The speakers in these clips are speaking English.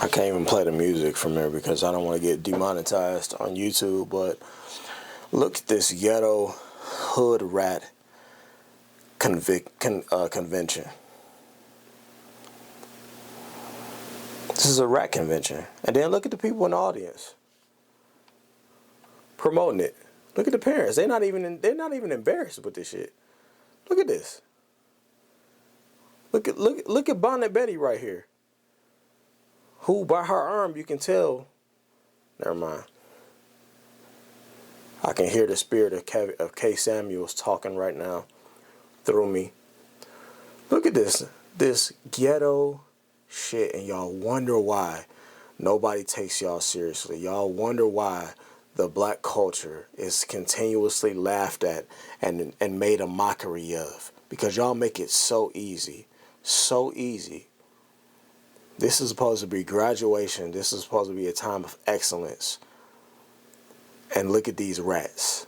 I can't even play the music from there because I don't want to get demonetized on YouTube, but look at this ghetto hood rat convention. This is a rat convention. And then look at the people in the audience promoting it. Look at the parents. They're not even embarrassed with this shit. Look at this. Look at Bonnet Betty right here. Who by her arm you can tell. Never mind. I can hear the spirit of K. Samuels talking right now through me. Look at this ghetto shit, and y'all wonder why nobody takes y'all seriously. Y'all wonder why the black culture is continuously laughed at and made a mockery of, because y'all make it so easy. So easy. This is supposed to be graduation. This is supposed to be a time of excellence. And look at these rats.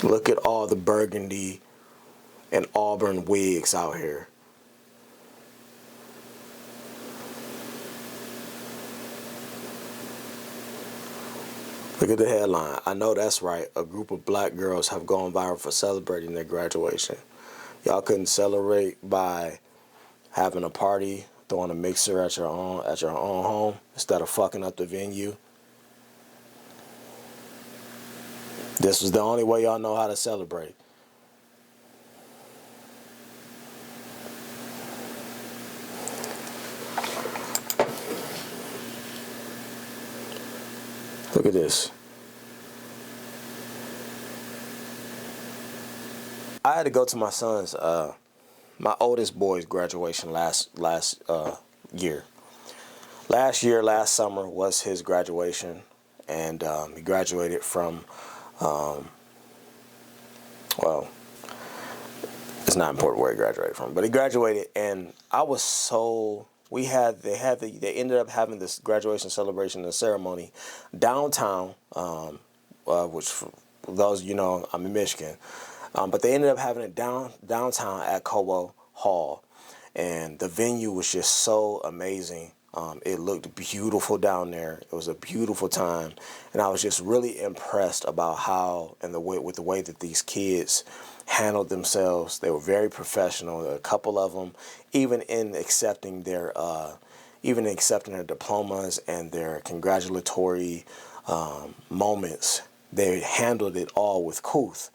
Look at all the burgundy and auburn wigs out here. Look at the headline. I know that's right. A group of black girls have gone viral for celebrating their graduation. Y'all couldn't celebrate by having a party, throwing a mixer at your own home instead of fucking up the venue. This was the only way y'all know how to celebrate. Look at this. I had to go to my son's, my oldest boy's graduation last year. Last summer was his graduation, and he graduated from, well, it's not important where he graduated from, but he graduated, and I was so. They ended up having this graduation celebration and ceremony downtown, which for those you know, I'm in Michigan, but they ended up having it downtown at Cobo Hall, and the venue was just so amazing. It looked beautiful down there. It was a beautiful time, and I was just really impressed about how and with the way that these kids handled themselves. They were very professional. A couple of them, even in accepting their diplomas and their congratulatory moments, they handled it all with couth.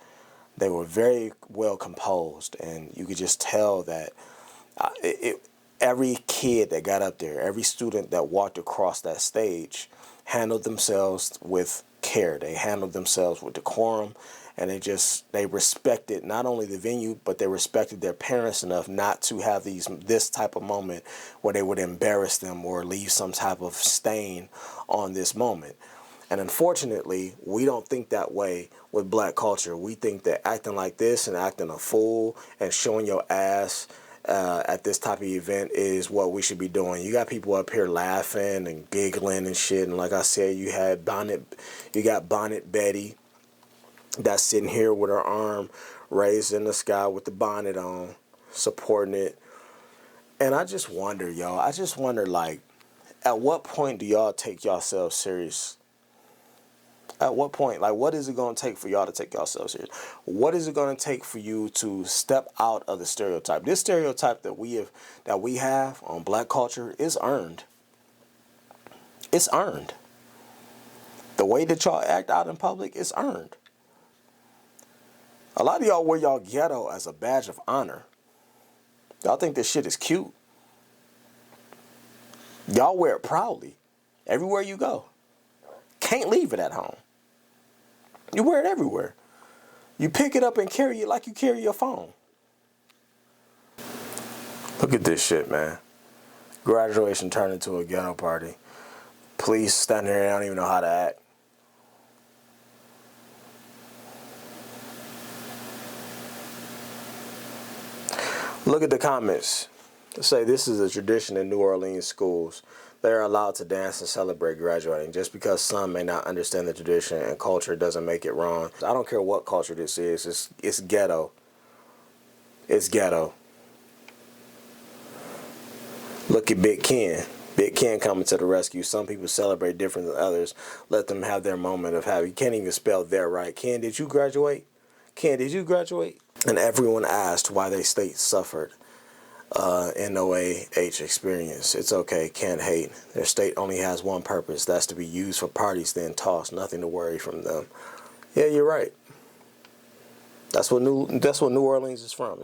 They were very well composed, and you could just tell that every kid that got up there, every student that walked across that stage handled themselves with care. They handled themselves with decorum, and they respected not only the venue, but they respected their parents enough not to have this type of moment where they would embarrass them or leave some type of stain on this moment. And unfortunately, we don't think that way with black culture. We think that acting like this and acting a fool and showing your ass at this type of event is what we should be doing. You got people up here laughing and giggling and shit. And like I said, you got Bonnet Betty that's sitting here with her arm raised in the sky with the bonnet on, supporting it. And I just wonder, y'all. Like, at what point do y'all take yourselves serious? At what point? Like, what is it going to take for y'all to take yourselves serious? What is it going to take for you to step out of the stereotype? This stereotype that we have on black culture is earned. It's earned. The way that y'all act out in public is earned. A lot of y'all wear y'all ghetto as a badge of honor. Y'all think this shit is cute. Y'all wear it proudly everywhere you go. Can't leave it at home. You wear it everywhere. You pick it up and carry it like you carry your phone. Look at this shit, man. Graduation turned into a ghetto party. Police standing there, they don't even know how to act. Look at the comments. They say this is a tradition in New Orleans schools. They are allowed to dance and celebrate graduating. Just because some may not understand the tradition and culture doesn't make it wrong. I don't care what culture this is. It's ghetto. It's ghetto. Look at Big Ken. Big Ken coming to the rescue. Some people celebrate different than others. Let them have their moment of how you can't even spell their right. Ken, did you graduate? Ken, did you graduate? And everyone asked why their state suffered NOAH experience. It's okay, can't hate. Their state only has one purpose. That's to be used for parties, then tossed. Nothing to worry from them. Yeah, you're right. That's what New Orleans is from.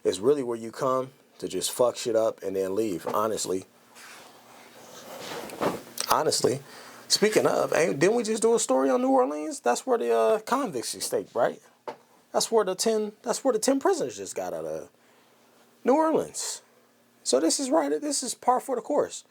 It's really where you come to just fuck shit up and then leave. Honestly. Speaking of, didn't we just do a story on New Orleans? That's where the convicts escaped, right? That's where the 10 prisoners just got out of New Orleans. So this is par for the course.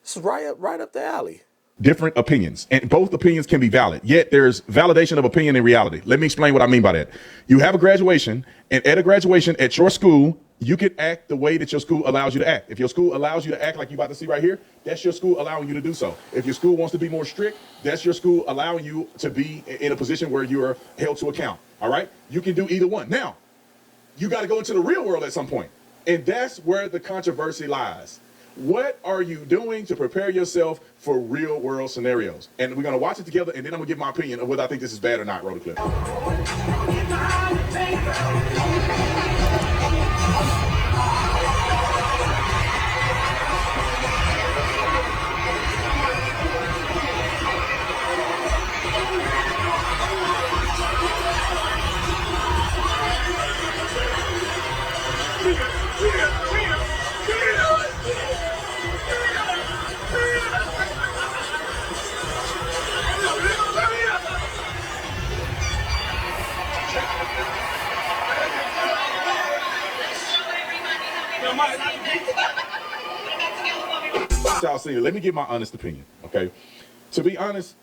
This is right up the alley. Different opinions, and both opinions can be valid, yet there's validation of opinion in reality. Let me explain what I mean by that. You have a graduation, and at a graduation at your school, you can act the way that your school allows you to act. If your school allows you to act like you're about to see right here, that's your school allowing you to do so. If your school wants to be more strict, that's your school allowing you to be in a position where you are held to account. All right, you can do either one. Now you got to go into the real world at some point, and that's where the controversy lies. What are you doing to prepare yourself for real world scenarios? And we're going to watch it together, and then I'm going to give my opinion of whether I think this is bad or not. Roll the clip. Y'all see, let me give my honest opinion, okay? To be honest,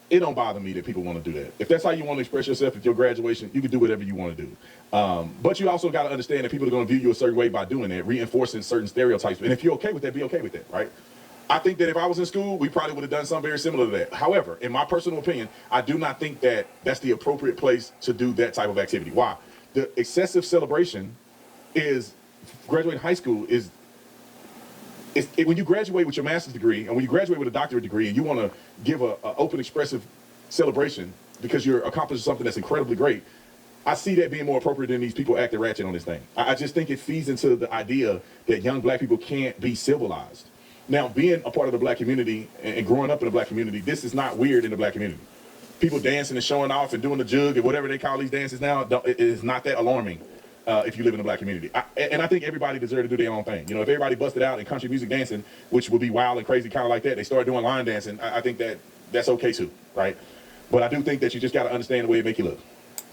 it don't bother me that people want to do that. If that's how you want to express yourself at your graduation, you can do whatever you want to do. But you also got to understand that people are going to view you a certain way by doing that, reinforcing certain stereotypes. And if you're okay with that, be okay with that, right? I think that if I was in school, we probably would have done something very similar to that. However, in my personal opinion, I do not think that that's the appropriate place to do that type of activity. Why? The excessive celebration is, graduating high school is, when you graduate with your master's degree and when you graduate with a doctorate degree and you want to give an open, expressive celebration because you're accomplishing something that's incredibly great, I see that being more appropriate than these people acting ratchet on this thing. I just think it feeds into the idea that young black people can't be civilized. Now, being a part of the black community and growing up in the black community, this is not weird in the black community. People dancing and showing off and doing the jug and whatever they call these dances now, it is not that alarming. If you live in the black community. And I think everybody deserves to do their own thing. You know, if everybody busted out in country music dancing, which would be wild and crazy kind of like that, they start doing line dancing, I think that's okay too, right? But I do think that you just got to understand the way it make you look.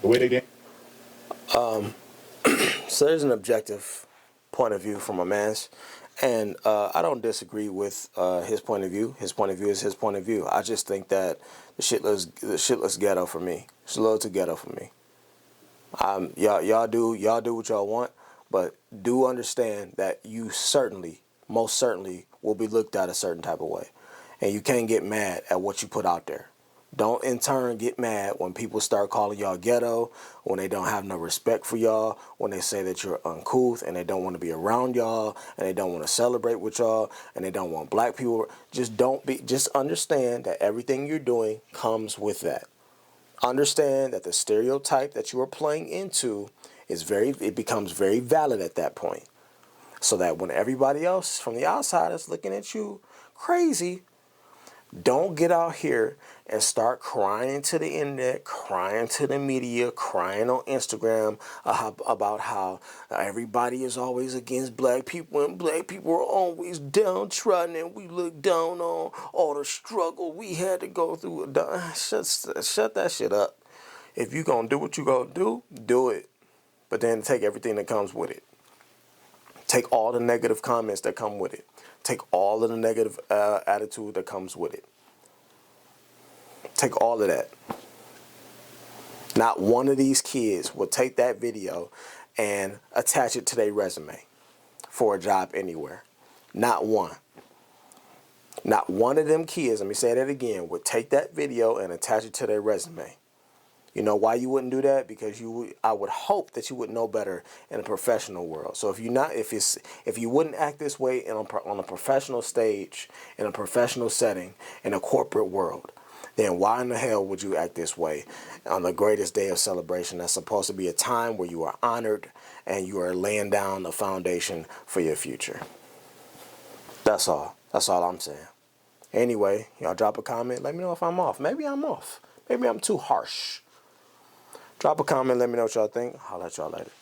The way they dance. So there's an objective point of view from a man's, and I don't disagree with his point of view. His point of view is his point of view. I just think that the shit looks ghetto for me. It's a little too ghetto for me. Y'all do what y'all want, but do understand that you most certainly will be looked at a certain type of way, and you can't get mad at what you put out there. Don't in turn get mad when people start calling y'all ghetto, when they don't have no respect for y'all, when they say that you're uncouth and they don't want to be around y'all and they don't want to celebrate with y'all and they don't want black people. Just understand that everything you're doing comes with that. Understand that the stereotype that you are playing into it becomes very valid at that point. So that when everybody else from the outside is looking at you crazy, don't get out here and start crying to the internet, crying to the media, crying on Instagram about how everybody is always against black people and black people are always downtrodden and we look down on all the struggle we had to go through. Shut that shit up. If you gonna do what you gonna do it. But then take everything that comes with it. Take all the negative comments that come with it. Take all of the negative attitude that comes with it. Take all of that. Not one of these kids will take that video and attach it to their resume for a job anywhere. Not one. Not one of them kids, let me say that again, would take that video and attach it to their resume. You know why you wouldn't do that? Because I would hope that you would know better in a professional world. So if you wouldn't act this way on a professional stage, in a professional setting, in a corporate world, then why in the hell would you act this way on the greatest day of celebration? That's supposed to be a time where you are honored and you are laying down the foundation for your future. That's all. That's all I'm saying. Anyway, y'all drop a comment. Let me know if I'm off. Maybe I'm off. Maybe I'm too harsh. Drop a comment. Let me know what y'all think. I'll let y'all later.